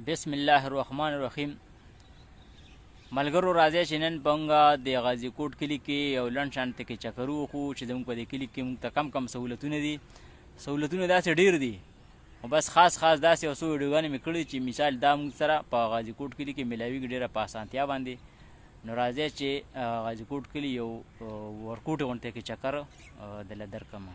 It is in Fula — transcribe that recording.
بسم الله الرحمن الرحیم. ملګرو راځي چې نن بنګه د غازی کوټ کلی کې یو لنډ شانته کې چکر وخو چې زموږ په دې کلی کې موږ ته کم سهولتونه دي. سهولتونه داسې ډېر دي، او بس خاص داسې یو څو ویډیوګانې مې کړي چې مثال دا موږ سره په غازی کوټ کلی کې میلاویږي ډېره په اسانتیا باندې. نو راځي چې غازی کوټ کلی یو ورکوټ غونډه کې چکر دله درکمه.